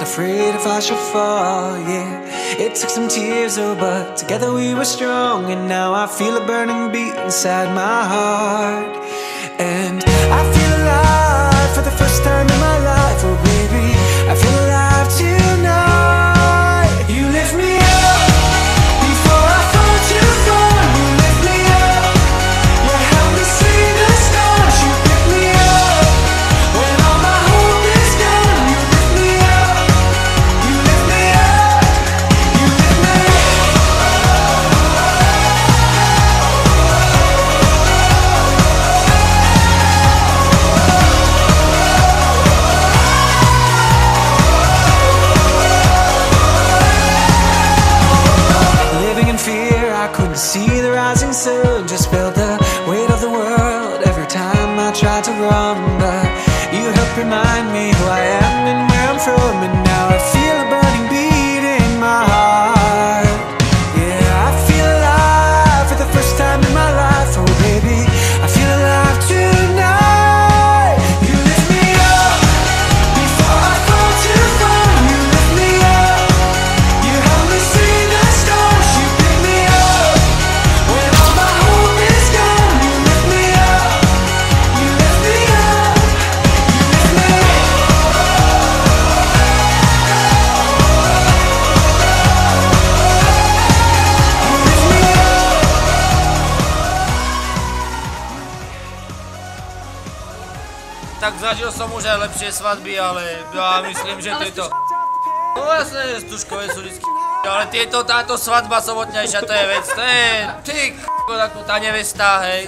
not afraid if I should fall, yeah. It took some tears, oh, but together we were strong. And now I feel a burning beat inside my heart. And I feel alive for the first time in my life, oh baby, I feel alive tonight. You lift me up before I fall too far. You lift me up, you help me see the stars. You pick me up when all my hope is gone. You lift me up, you lift me up, you lift me couldn't see the rising sun, just felt the weight of the world every time I tried to run. But you helped remind me who I am and where I'm from, and now I feel a burning beat in my heart. Yeah, I feel alive for the first time in my life, oh baby, I feel alive tonight. You lift me up before I fall too far. You lift me up, you help me see the stars. You pick me up when all my hope is gone. You lift me up, you lift me up, you lift me up. Tak zažil som už aj lepšie svadby, ale ja myslím, že tieto... No vlastne, stužkové sú vždycky ale táto svadba sobotnejšia, to je vec, to je... Ty tá nevesta, hej.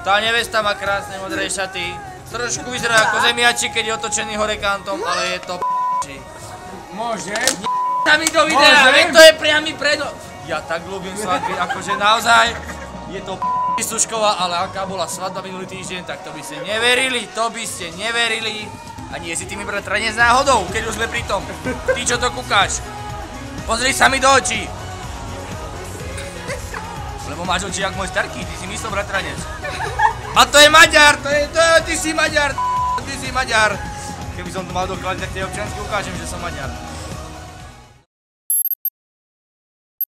Tá nevesta má krásne modré šaty. Trošku vyzerá ako zemiači, keď je otočený hore kantom, ale je to p***či. Môžem? Sa mi do videa, veď to je priamy predo... Ja tak ľúbim svadby, akože naozaj je to p***či Stužková, ale aká bola svadba minulý týždeň, tak to by ste neverili, A nie si tými bratranec náhodou, keď už sme pri tom. Ty, čo to kúkáš? Pozri sa mi do očí. Lebo máš oči jak môj starký, ty si myslel bratranec. A to je Maďar, ty si Maďar. Keby som to mal dokladať, tak tej občiansky ukážem, že som Maďar.